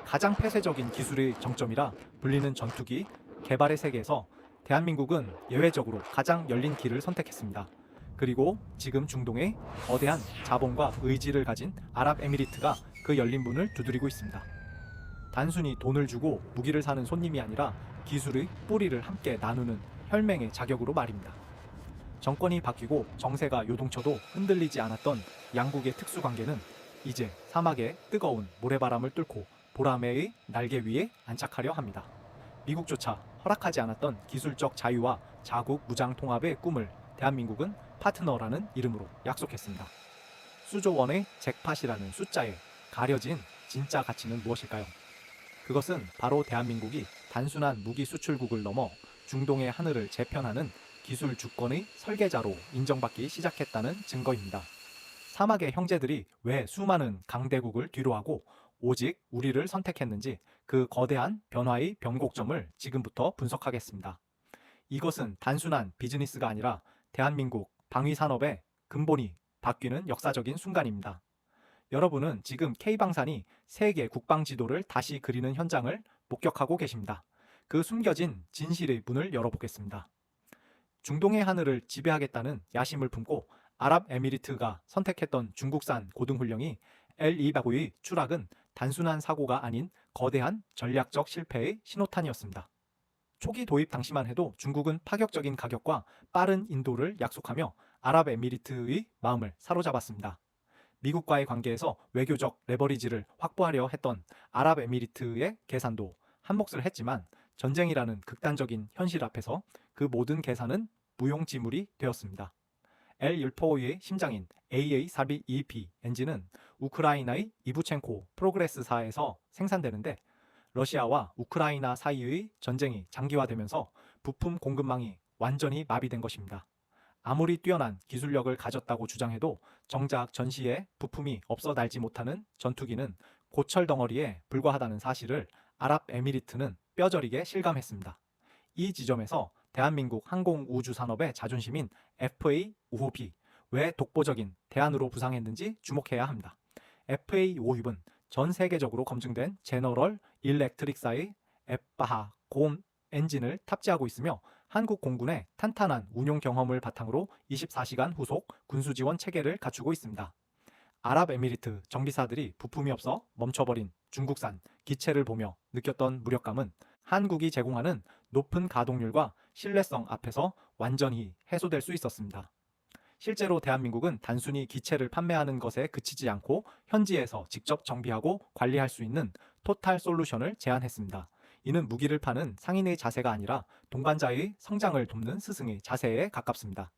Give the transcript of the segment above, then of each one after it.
가장 폐쇄적인 기술의 정점이라 불리는 전투기 개발의 세계에서 대한민국은 예외적으로 가장 열린 길을 선택했습니다. 그리고 지금 중동의 거대한 자본과 의지를 가진 아랍에미리트가 그 열린 문을 두드리고 있습니다. 단순히 돈을 주고 무기를 사는 손님이 아니라 기술의 뿌리를 함께 나누는 혈맹의 자격으로 말입니다. 정권이 바뀌고 정세가 요동쳐도 흔들리지 않았던 양국의 특수관계는 이제 사막의 뜨거운 모래바람을 뚫고 보라매의 날개 위에 안착하려 합니다. 미국조차 허락하지 않았던 기술적 자유와 자국 무장 통합의 꿈을 대한민국은 파트너라는 이름으로 약속했습니다. 수조 원의 잭팟이라는 숫자에 가려진 진짜 가치는 무엇일까요? 그것은 바로 대한민국이 단순한 무기 수출국을 넘어 중동의 하늘을 재편하는 기술 주권의 설계자로 인정받기 시작했다는 증거입니다. 사막의 형제들이 왜 수많은 강대국을 뒤로하고 오직 우리를 선택했는지 그 거대한 변화의 변곡점을 지금부터 분석하겠습니다. 이것은 단순한 비즈니스가 아니라 대한민국 방위산업의 근본이 바뀌는 역사적인 순간입니다. 여러분은 지금 K방산이 세계 국방 지도를 다시 그리는 현장을 목격하고 계십니다. 그 숨겨진 진실의 문을 열어보겠습니다. 중동의 하늘을 지배하겠다는 야심을 품고 아랍에미리트가 선택했던 중국산 고등훈련이 L-205의 추락은 단순한 사고가 아닌 거대한 전략적 실패의 신호탄이었습니다. 초기 도입 당시만 해도 중국은 파격적인 가격과 빠른 인도를 약속하며 아랍에미리트의 마음을 사로잡았습니다. 미국과의 관계에서 외교적 레버리지를 확보하려 했던 아랍에미리트의 계산도 한몫을 했지만 전쟁이라는 극단적인 현실 앞에서 그 모든 계산은 무용지물이 되었습니다. L-145의 심장인 AA-4B2B 엔진은 우크라이나의 이부첸코 프로그레스사에서 생산되는데 러시아와 우크라이나 사이의 전쟁이 장기화되면서 부품 공급망이 완전히 마비된 것입니다. 아무리 뛰어난 기술력을 가졌다고 주장해도 정작 전시에 부품이 없어 날지 못하는 전투기는 고철 덩어리에 불과하다는 사실을 아랍에미리트는 뼈저리게 실감했습니다. 이 지점에서 대한민국 항공우주산업의 자존심인 FA-5B 왜 독보적인 대안으로 부상했는지 주목해야 합니다. FA-5는 전 세계적으로 검증된 제너럴 일렉트릭사의 에바하 곰 엔진을 탑재하고 있으며 한국 공군의 탄탄한 운용 경험을 바탕으로 24시간 후속 군수 지원 체계를 갖추고 있습니다. 아랍에미리트 정비사들이 부품이 없어 멈춰버린 중국산 기체를 보며 느꼈던 무력감은 한국이 제공하는 높은 가동률과 신뢰성 앞에서 완전히 해소될 수 있었습니다. 실제로 대한민국은 단순히 기체를 판매하는 것에 그치지 않고 현지에서 직접 정비하고 관리할 수 있는 토탈 솔루션을 제안했습니다. 이는 무기를 파는 상인의 자세가 아니라 동반자의 성장을 돕는 스승의 자세에 가깝습니다.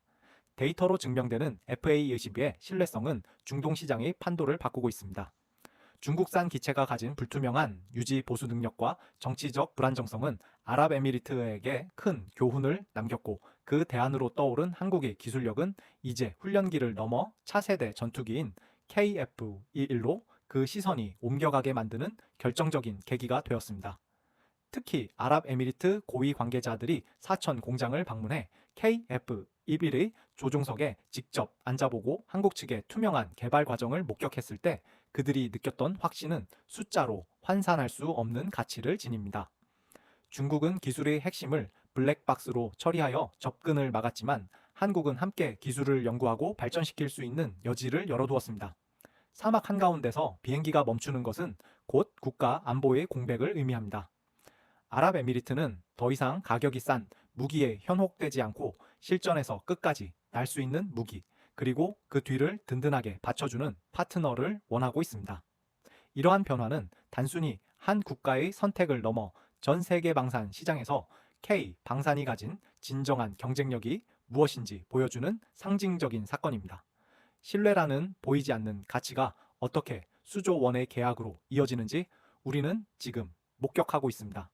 데이터로 증명되는 FA-22의 신뢰성은 중동 시장의 판도를 바꾸고 있습니다. 중국산 기체가 가진 불투명한 유지 보수 능력과 정치적 불안정성은 아랍에미리트에게 큰 교훈을 남겼고 그 대안으로 떠오른 한국의 기술력은 이제 훈련기를 넘어 차세대 전투기인 KF-21로 그 시선이 옮겨가게 만드는 결정적인 계기가 되었습니다. 특히 아랍에미리트 고위 관계자들이 사천 공장을 방문해 KF-21의 조종석에 직접 앉아보고 한국 측의 투명한 개발 과정을 목격했을 때 그들이 느꼈던 확신은 숫자로 환산할 수 없는 가치를 지닙니다. 중국은 기술의 핵심을 블랙박스로 처리하여 접근을 막았지만 한국은 함께 기술을 연구하고 발전시킬 수 있는 여지를 열어두었습니다. 사막 한가운데서 비행기가 멈추는 것은 곧 국가 안보의 공백을 의미합니다. 아랍에미리트는 더 이상 가격이 싼 무기에 현혹되지 않고 실전에서 끝까지 날 수 있는 무기, 그리고 그 뒤를 든든하게 받쳐주는 파트너를 원하고 있습니다. 이러한 변화는 단순히 한 국가의 선택을 넘어 전 세계 방산 시장에서 K 방산이 가진 진정한 경쟁력이 무엇인지 보여주는 상징적인 사건입니다. 신뢰라는 보이지 않는 가치가 어떻게 수조 원의 계약으로 이어지는지 우리는 지금 목격하고 있습니다.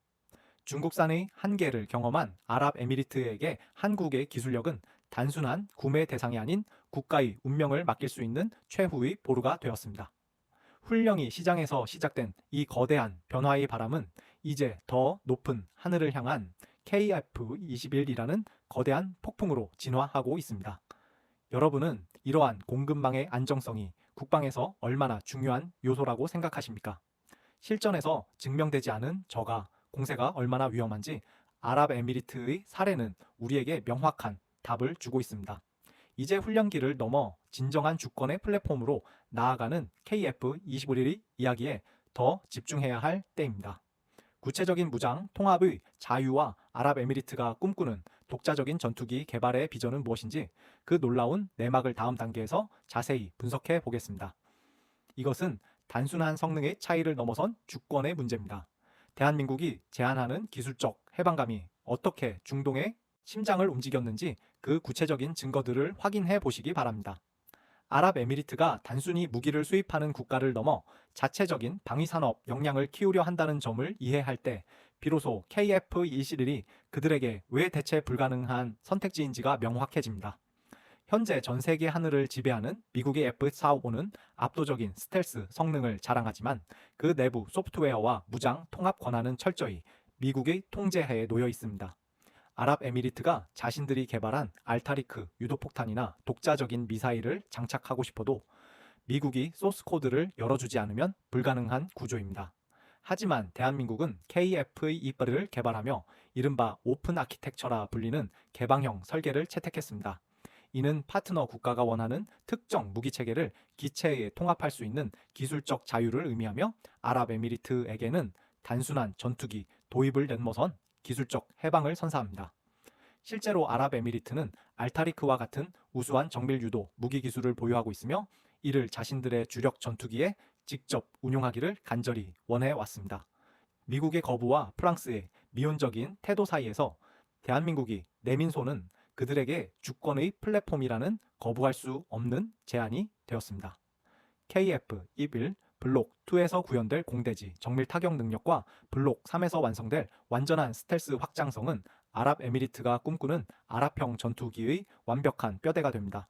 중국산의 한계를 경험한 아랍에미리트에게 한국의 기술력은 단순한 구매 대상이 아닌 국가의 운명을 맡길 수 있는 최후의 보루가 되었습니다. 훈령이 시장에서 시작된 이 거대한 변화의 바람은 이제 더 높은 하늘을 향한 KF-21이라는 거대한 폭풍으로 진화하고 있습니다. 여러분은 이러한 공급망의 안정성이 국방에서 얼마나 중요한 요소라고 생각하십니까? 실전에서 증명되지 않은 저가 공세가 얼마나 위험한지 아랍에미리트의 사례는 우리에게 명확한 답을 주고 있습니다. 이제 훈련기를 넘어 진정한 주권의 플랫폼으로 나아가는 KF-21의 이야기에 더 집중해야 할 때입니다. 구체적인 무장 통합의 자유와 아랍에미리트가 꿈꾸는 독자적인 전투기 개발의 비전은 무엇인지 그 놀라운 내막을 다음 단계에서 자세히 분석해 보겠습니다. 이것은 단순한 성능의 차이를 넘어선 주권의 문제입니다. 대한민국이 제안하는 기술적 해방감이 어떻게 중동의 심장을 움직였는지 그 구체적인 증거들을 확인해 보시기 바랍니다. 아랍에미리트가 단순히 무기를 수입하는 국가를 넘어 자체적인 방위산업 역량을 키우려 한다는 점을 이해할 때 비로소 KF-21이 그들에게 왜 대체 불가능한 선택지인지가 명확해집니다. 현재 전 세계 하늘을 지배하는 미국의 F-455는 압도적인 스텔스 성능을 자랑하지만 그 내부 소프트웨어와 무장 통합 권한은 철저히 미국의 통제하에 놓여 있습니다. 아랍에미리트가 자신들이 개발한 알타리크 유도폭탄이나 독자적인 미사일을 장착하고 싶어도 미국이 소스 코드를 열어주지 않으면 불가능한 구조입니다. 하지만 대한민국은 KF-21을 개발하며 이른바 오픈 아키텍처라 불리는 개방형 설계를 채택했습니다. 이는 파트너 국가가 원하는 특정 무기 체계를 기체에 통합할 수 있는 기술적 자유를 의미하며 아랍에미리트에게는 단순한 전투기 도입을 넘어선 기술적 해방을 선사합니다. 실제로 아랍에미리트는 알타리크와 같은 우수한 정밀 유도 무기 기술을 보유하고 있으며 이를 자신들의 주력 전투기에 직접 운용하기를 간절히 원해 왔습니다. 미국의 거부와 프랑스의 미온적인 태도 사이에서 대한민국이 내민 손은 그들에게 주권의 플랫폼이라는 거부할 수 없는 제안이 되었습니다. KF-21 블록 2에서 구현될 공대지 정밀 타격 능력과 블록 3에서 완성될 완전한 스텔스 확장성은 아랍에미리트가 꿈꾸는 아랍형 전투기의 완벽한 뼈대가 됩니다.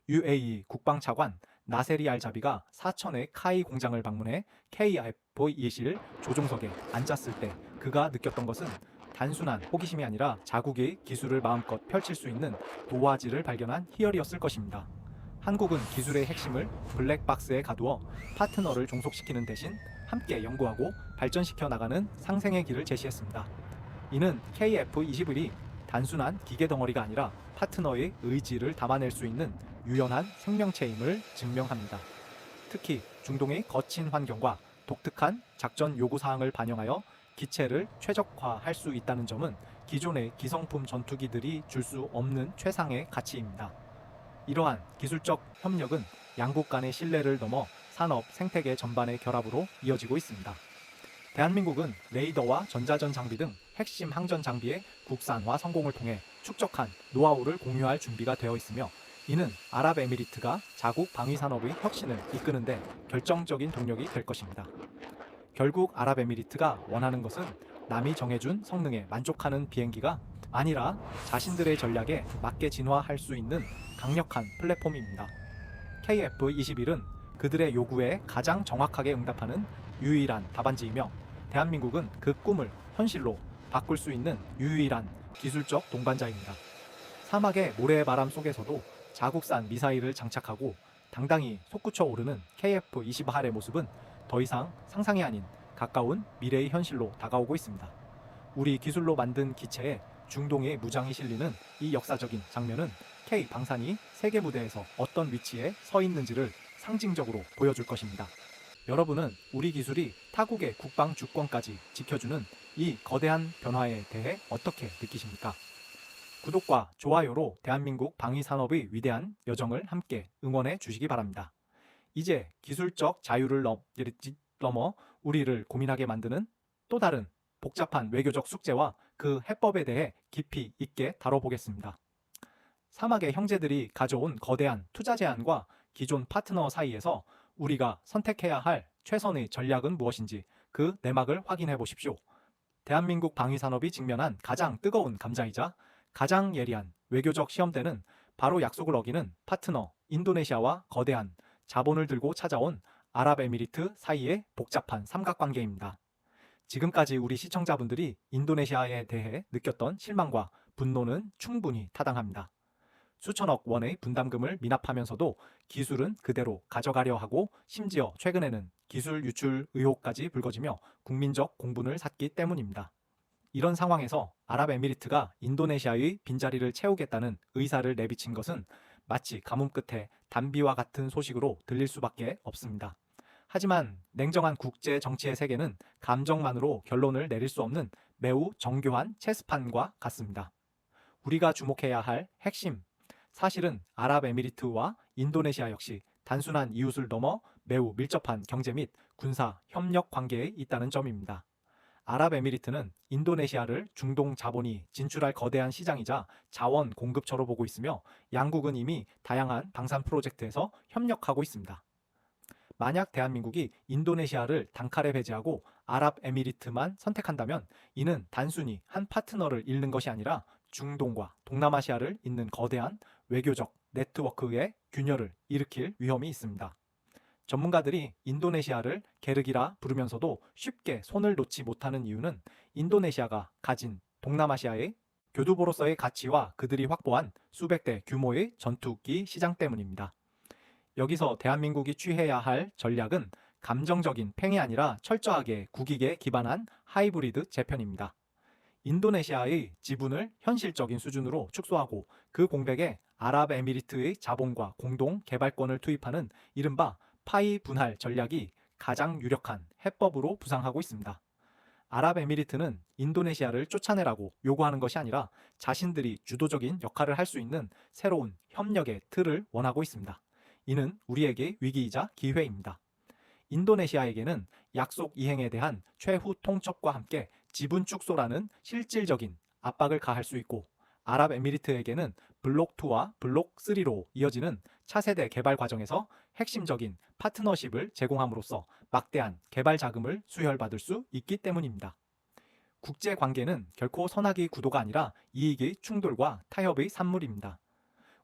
UAE 국방차관 나세리 알자비가 사천의 카이 공장을 방문해 KF-21 조종석에 앉았을 때 그가 느꼈던 것은 단순한 호기심이 아니라 자국의 기술을 마음껏 펼칠 수 있는 도화지를 발견한 희열이었을 것입니다. 한국은 기술의 핵심을 블랙박스에 가두어 파트너를 종속시키는 대신 함께 연구하고 발전시켜 나가는 상생의 길을 제시했습니다. 이는 KF-21이 단순한 기계 덩어리가 아니라 파트너의 의지를 담아낼 수 있는 유연한 생명체임을 증명합니다. 특히 중동의 거친 환경과 독특한 작전 요구사항을 반영하여 기체를 최적화할 수 있다는 점은 기존의 기성품 전투기들이 줄 수 없는 최상의 가치입니다. 이러한 기술적 협력은 양국 간의 신뢰를 넘어 산업 생태계 전반의 결합으로 이어지고 있습니다. 대한민국은 레이더와 전자전 장비 등 핵심 항전 장비의 국산화 성공을 통해 축적한 노하우를 공유할 준비가 되어 있으며 이는 아랍에미리트가 자국 방위산업의 혁신을 이끄는 데 결정적인 동력이 될 것입니다. 결국 아랍에미리트가 원하는 것은 남이 정해준 성능에 만족하는 비행기가 아니라 자신들의 전략에 맞게 진화할 수 있는 강력한 플랫폼입니다. KF-21은 그들의 요구에 가장 정확하게 응답하는 유일한 답안지이며 대한민국은 그 꿈을 현실로 바꿀 수 있는 유일한 기술적 동반자입니다. 사막의 모래바람 속에서도 자국산 미사일을 장착하고 당당히 솟구쳐 오르는 KF-21의 모습은 더 이상 상상이 아닌 가까운 미래의 현실로 다가오고 있습니다. 우리 기술로 만든 기체에 중동의 무장이 실리는 이 역사적인 장면은 K 방산이 세계 무대에서 어떤 위치에 서 있는지를 상징적으로 보여줄 것입니다. 여러분은 우리 기술이 타국의 국방 주권까지 지켜주는 이 거대한 변화에 대해 어떻게 느끼십니까? 구독과 좋아요로 대한민국 방위산업의 위대한 여정을 함께 응원해 주시기 바랍니다. 이제 기술적 자유를 넘어 우리를 고민하게 만드는 또 다른 복잡한 외교적 숙제와 그 해법에 대해 깊이 있게 다뤄보겠습니다. 사막의 형제들이 가져온 거대한 투자 제안과 기존 파트너 사이에서 우리가 선택해야 할 최선의 전략은 무엇인지 그 내막을 확인해 보십시오. 대한민국 방위산업이 직면한 가장 뜨거운 감자이자 가장 예리한 외교적 시험대는 바로 약속을 어기는 파트너 인도네시아와 거대한 자본을 들고 찾아온 아랍에미리트 사이의 복잡한 삼각관계입니다. 지금까지 우리 시청자분들이 인도네시아에 대해 느꼈던 실망과 분노는 충분히 타당합니다. 수천억 원의 분담금을 미납하면서도 기술은 그대로 가져가려 하고 심지어 최근에는 기술 유출 의혹까지 불거지며 국민적 공분을 샀기 때문입니다. 이런 상황에서 아랍에미리트가 인도네시아의 빈자리를 채우겠다는 의사를 내비친 것은 마치 가뭄 끝에 단비와 같은 소식으로 들릴 수밖에 없습니다. 하지만 냉정한 국제 정치의 세계는 감정만으로 결론을 내릴 수 없는 매우 정교한 체스판과 같습니다. 우리가 주목해야 할 핵심, 사실은 아랍에미리트와 인도네시아 역시 단순한 이웃을 넘어 매우 밀접한 경제 및 군사 협력 관계에 있다는 점입니다. 아랍에미리트는 인도네시아를 중동 자본이 진출할 거대한 시장이자 자원 공급처로 보고 있으며 양국은 이미 다양한 방산 프로젝트에서 협력하고 있습니다. 만약 대한민국이 인도네시아를 단칼에 배제하고 아랍에미리트만 선택한다면 이는 단순히 한 파트너를 잃는 것이 아니라 중동과 동남아시아를 잇는 거대한 외교적 네트워크의 균열을 일으킬 위험이 있습니다. 전문가들이 인도네시아를 게르기라 부르면서도 쉽게 손을 놓지 못하는 이유는 인도네시아가 가진 동남아시아의 교두보로서의 가치와 그들이 확보한 수백 대 규모의 전투기 시장 때문입니다. 여기서 대한민국이 취해야 할 전략은 감정적인 팽이 아니라 철저하게 국익에 기반한 하이브리드 재편입니다. 인도네시아의 지분을 현실적인 수준으로 축소하고 그 공백에 아랍에미리트의 자본과 공동 개발권을 투입하는 이른바 파이 분할 전략이 가장 유력한 해법으로 부상하고 있습니다. 아랍에미리트는 인도네시아를 쫓아내라고 요구하는 것이 아니라 자신들이 주도적인 역할을 할 수 있는 새로운 협력의 틀을 원하고 있습니다. 이는 우리에게 위기이자 기회입니다. 인도네시아에게는 약속 이행에 대한 최후 통첩과 함께 지분 축소라는 실질적인 압박을 가할 수 있고 아랍에미리트에게는 블록2와 블록3로 이어지는 차세대 개발 과정에서 핵심적인 파트너십을 제공함으로써 막대한 개발 자금을 수혈받을 수 있기 때문입니다. 국제 관계는 결코 선악의 구도가 아니라 이익의 충돌과 타협의 산물입니다.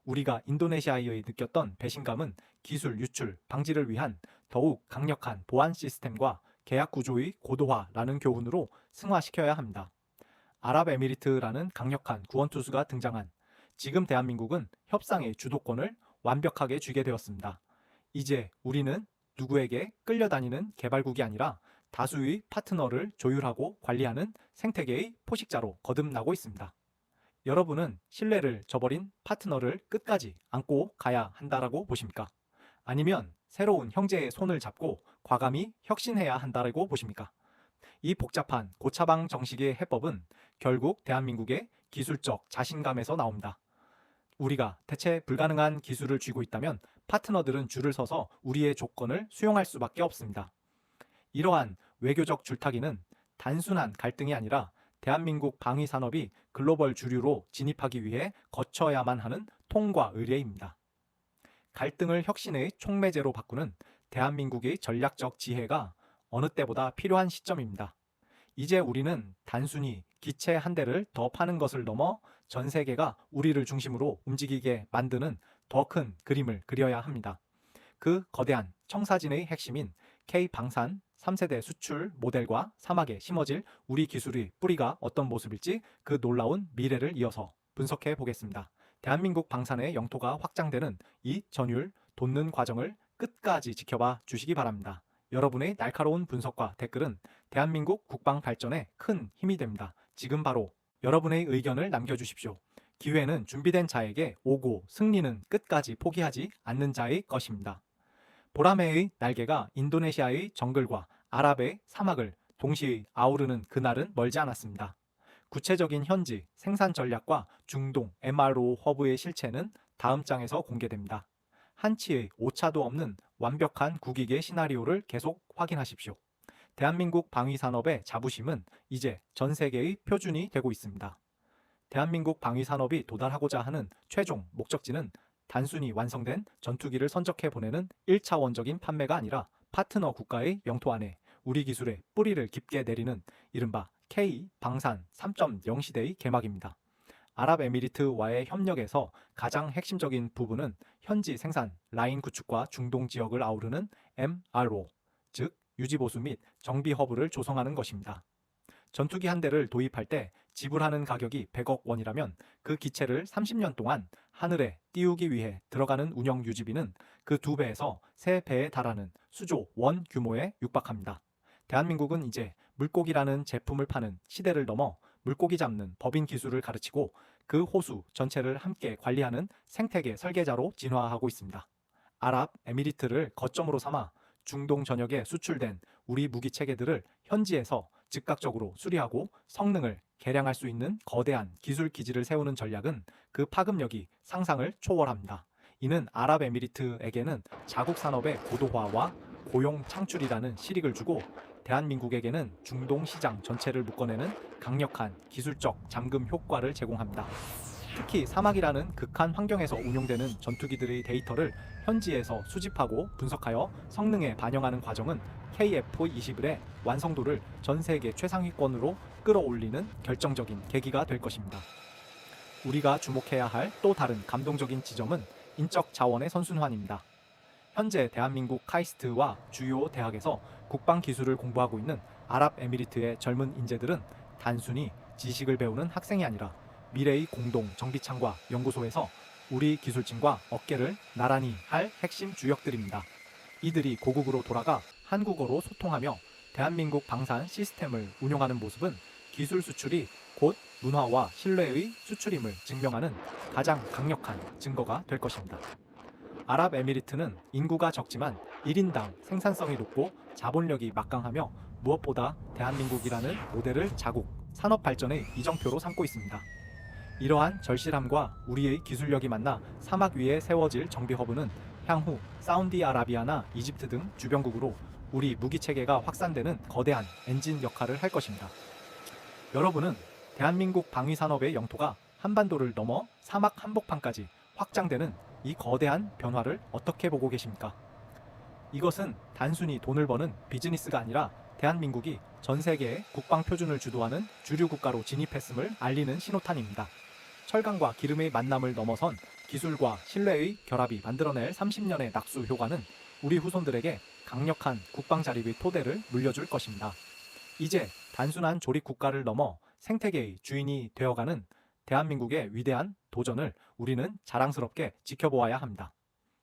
우리가 인도네시아에 느꼈던 배신감은 기술 유출 방지를 위한 더욱 강력한 보안 시스템과 계약 구조의 고도화라는 교훈으로 승화시켜야 합니다. 아랍에미리트라는 강력한 구원투수가 등장한 지금 대한민국은 협상의 주도권을 완벽하게 쥐게 되었습니다. 이제 우리는 누구에게 끌려다니는 개발국이 아니라 다수의 파트너를 조율하고 관리하는 생태계의 포식자로 거듭나고 있습니다. 여러분은 신뢰를 저버린 파트너를 끝까지 안고 가야 한다라고 보십니까? 아니면 새로운 형제의 손을 잡고 과감히 혁신해야 한다라고 보십니까? 이 복잡한 고차방 정식의 해법은 결국 대한민국의 기술적 자신감에서 나옵니다. 우리가 대체 불가능한 기술을 쥐고 있다면 파트너들은 줄을 서서 우리의 조건을 수용할 수밖에 없습니다. 이러한 외교적 줄타기는 단순한 갈등이 아니라 대한민국 방위 산업이 글로벌 주류로 진입하기 위해 거쳐야만 하는 통과 의례입니다. 갈등을 혁신의 촉매제로 바꾸는 대한민국의 전략적 지혜가 어느 때보다 필요한 시점입니다. 이제 우리는 단순히 기체 한 대를 더 파는 것을 넘어 전 세계가 우리를 중심으로 움직이게 만드는 더 큰 그림을 그려야 합니다. 그 거대한 청사진의 핵심인 K방산 3세대 수출 모델과 사막에 심어질 우리 기술의 뿌리가 어떤 모습일지 그 놀라운 미래를 이어서 분석해 보겠습니다. 대한민국 방산의 영토가 확장되는 이 전율 돋는 과정을 끝까지 지켜봐 주시기 바랍니다. 여러분의 날카로운 분석과 댓글은 대한민국 국방 발전에 큰 힘이 됩니다. 지금 바로 여러분의 의견을 남겨주십시오. 기회는 준비된 자에게 오고 승리는 끝까지 포기하지 않는 자의 것입니다. 보라매의 날개가 인도네시아의 정글과 아랍의 사막을 동시에 아우르는 그날은 멀지 않았습니다. 구체적인 현지 생산 전략과 중동 MRO 허브의 실체는 다음 장에서 공개됩니다. 한치의 오차도 없는 완벽한 국익의 시나리오를 계속 확인하십시오. 대한민국 방위산업의 자부심은 이제 전 세계의 표준이 되고 있습니다. 대한민국 방위산업이 도달하고자 하는 최종 목적지는 단순히 완성된 전투기를 선적해 보내는 1차원적인 판매가 아니라 파트너 국가의 영토 안에 우리 기술의 뿌리를 깊게 내리는 이른바 K-방산 3.0 시대의 개막입니다. 아랍에미리트와의 협력에서 가장 핵심적인 부분은 현지 생산 라인 구축과 중동 지역을 아우르는 MRO, 즉 유지보수 및 정비 허브를 조성하는 것입니다. 전투기 한 대를 도입할 때 지불하는 가격이 100억 원이라면 그 기체를 30년 동안 하늘에 띄우기 위해 들어가는 운영 유지비는 그 2배에서 3배에 달하는 수조 원 규모에 육박합니다. 대한민국은 이제 물고기라는 제품을 파는 시대를 넘어 물고기 잡는 법인 기술을 가르치고 그 호수 전체를 함께 관리하는 생태계 설계자로 진화하고 있습니다. 아랍에미리트를 거점으로 삼아 중동 전역에 수출된 우리 무기 체계들을 현지에서 즉각적으로 수리하고 성능을 개량할 수 있는 거대한 기술 기지를 세우는 전략은 그 파급력이 상상을 초월합니다. 이는 아랍에미리트에게는 자국 산업의 고도화와 고용 창출이라는 실익을 주고 대한민국에게는 중동 시장 전체를 묶어내는 강력한 기술적 잠금 효과를 제공합니다. 특히 사막이라는 극한 환경에서 운용되는 전투기들의 데이터를 현지에서 수집하고 분석하여 성능에 반영하는 과정은 KF-21의 완성도를 전 세계 최상위권으로 끌어올리는 결정적인 계기가 될 것입니다. 우리가 주목해야 할 또 다른 감동적인 지점은 인적 자원의 선순환입니다. 현재 대한민국 카이스트와 주요 대학에서 국방 기술을 공부하고 있는 아랍에미리트의 젊은 인재들은 단순히 지식을 배우는 학생이 아니라 미래의 공동 정비창과 연구소에서 우리 기술진과 어깨를 나란히 할 핵심 주역들입니다. 이들이 고국으로 돌아가 한국어로 소통하며 대한민국 방산 시스템을 운용하는 모습은 기술 수출이 곧 문화와 신뢰의 수출임을 증명하는 가장 강력한 증거가 될 것입니다. 아랍에미리트는 인구가 적지만 1인당 생산성이 높고 자본력이 막강하며 무엇보다 대한민국이라는 모델을 자국 산업 발전의 이정표로 삼고 있습니다. 이러한 절실함과 우리의 기술력이 만나 사막 위에 세워질 정비허브는 향후 사우디아라비아나 이집트 등 주변국으로 우리 무기체계가 확산되는 거대한 엔진 역할을 할 것입니다. 여러분은 대한민국 방위산업의 영토가 한반도를 넘어 사막 한복판까지 확장되는 이 거대한 변화를 어떻게 보고 계십니까? 이것은 단순히 돈을 버는 비즈니스가 아니라 대한민국이 전 세계의 국방 표준을 주도하는 주류 국가로 진입했음을 알리는 신호탄입니다. 철강과 기름의 만남을 넘어선 기술과 신뢰의 결합이 만들어낼 30년의 낙수 효과는 우리 후손들에게 강력한 국방 자립의 토대를 물려줄 것입니다. 이제 단순한 조립 국가를 넘어 생태계의 주인이 되어가는 대한민국의 위대한 도전을 우리는 자랑스럽게 지켜보아야 합니다.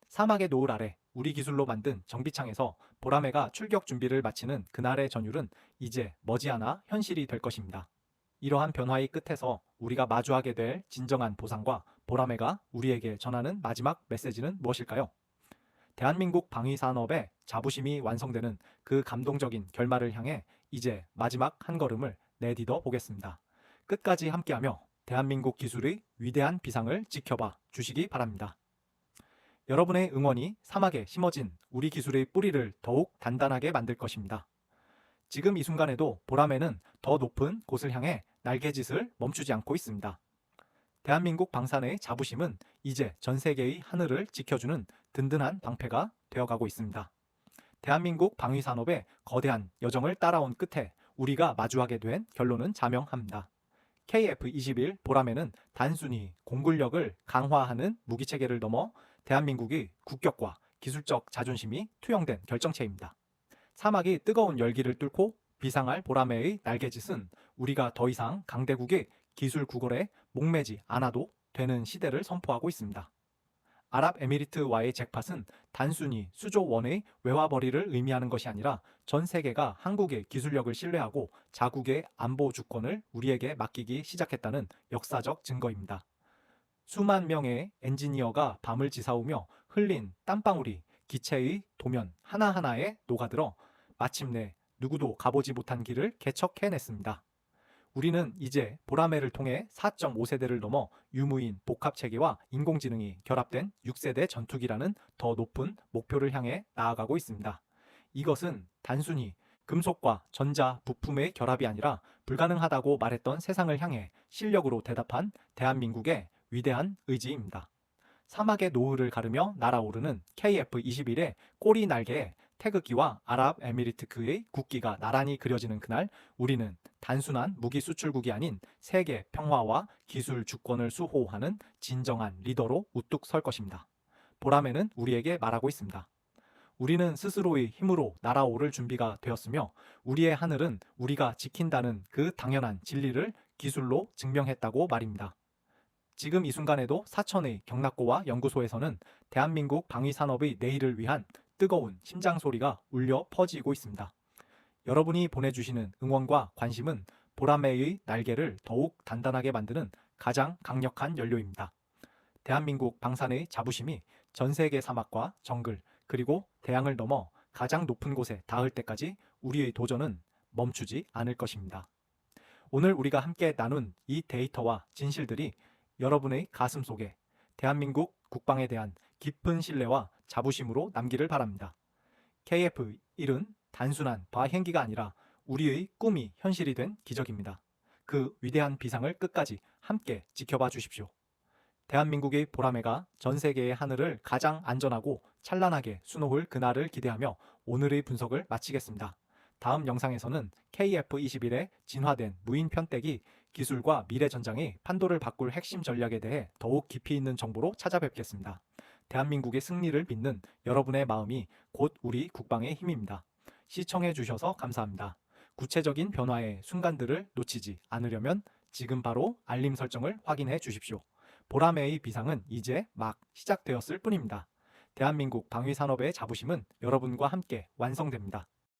사막의 노을 아래 우리 기술로 만든 정비창에서 보라매가 출격 준비를 마치는 그날의 전율은 이제 머지않아 현실이 될 것입니다. 이러한 변화의 끝에서 우리가 마주하게 될 진정한 보상과 보라매가 우리에게 전하는 마지막 메시지는 무엇일까요? 대한민국 방위산업의 자부심이 완성되는 그 감동적인 결말을 향해 이제 마지막 한 걸음을 내디뎌 보겠습니다. 끝까지 함께하며 대한민국 기술의 위대한 비상을 지켜봐 주시기 바랍니다. 여러분의 응원이 사막에 심어진 우리 기술의 뿌리를 더욱 단단하게 만들 것입니다. 지금 이 순간에도 보라매는 더 높은 곳을 향해 날개짓을 멈추지 않고 있습니다. 대한민국 방산의 자부심은 이제 전 세계의 하늘을 지켜주는 든든한 방패가 되어가고 있습니다. 대한민국 방위산업의 거대한 여정을 따라온 끝에 우리가 마주하게 된 결론은 자명합니다. KF-21 보라매는 단순히 공군력을 강화하는 무기체계를 넘어 대한민국의 국격과 기술적 자존심이 투영된 결정체입니다. 사막이 뜨거운 열기를 뚫고 비상할 보라매의 날개짓은 우리가 더 이상 강대국의 기술 구걸에 목매지 않아도 되는 시대를 선포하고 있습니다. 아랍에미리트와의 잭팟은 단순히 수조 원의 외화벌이를 의미하는 것이 아니라 전 세계가 한국의 기술력을 신뢰하고 자국의 안보 주권을 우리에게 맡기기 시작했다는 역사적 증거입니다. 수만 명의 엔지니어가 밤을 지사오며 흘린 땀방울이 기체의 도면 하나하나에 녹아들어 마침내 누구도 가보지 못한 길을 개척해냈습니다. 우리는 이제 보라매를 통해 4.5세대를 넘어 유무인 복합체계와 인공지능이 결합된 6세대 전투기라는 더 높은 목표를 향해 나아가고 있습니다. 이것은 단순히 금속과 전자 부품의 결합이 아니라 불가능하다고 말했던 세상을 향해 실력으로 대답한 대한민국의 위대한 의지입니다. 사막의 노을을 가르며 날아오르는 KF-21의 꼬리 날개에 태극기와 아랍에미리트크의 국기가 나란히 그려지는 그날 우리는 단순한 무기 수출국이 아닌 세계 평화와 기술 주권을 수호하는 진정한 리더로 우뚝 설 것입니다. 보라매는 우리에게 말하고 있습니다. 우리는 스스로의 힘으로 날아오를 준비가 되었으며 우리의 하늘은 우리가 지킨다는 그 당연한 진리를 기술로 증명했다고 말입니다. 지금 이 순간에도 사천의 경락고와 연구소에서는 대한민국 방위산업의 내일을 위한 뜨거운 심장 소리가 울려 퍼지고 있습니다. 여러분이 보내주시는 응원과 관심은 보라매의 날개를 더욱 단단하게 만드는 가장 강력한 연료입니다. 대한민국 방산의 자부심이 전 세계 사막과 정글 그리고 대양을 넘어 가장 높은 곳에 닿을 때까지 우리의 도전은 멈추지 않을 것입니다. 오늘 우리가 함께 나눈 이 데이터와 진실들이 여러분의 가슴 속에 대한민국 국방에 대한 깊은 신뢰와 자부심으로 남기를 바랍니다. KF-1은 단순한 바행기가 아니라 우리의 꿈이 현실이 된 기적입니다. 그 위대한 비상을 끝까지 함께 지켜봐 주십시오. 대한민국의 보라매가 전 세계의 하늘을 가장 안전하고 찬란하게 수놓을 그날을 기대하며 오늘의 분석을 마치겠습니다. 다음 영상에서는 KF-21의 진화된 무인 편대기 기술과 미래 전장의 판도를 바꿀 핵심 전략에 대해 더욱 깊이 있는 정보로 찾아뵙겠습니다. 대한민국의 승리를 믿는 여러분의 마음이 곧 우리 국방의 힘입니다. 시청해 주셔서 감사합니다. 구체적인 변화의 순간들을 놓치지 않으려면 지금 바로 알림 설정을 확인해 주십시오. 보라매의 비상은 이제 막 시작되었을 뿐입니다. 대한민국 방위산업의 자부심은 여러분과 함께 완성됩니다.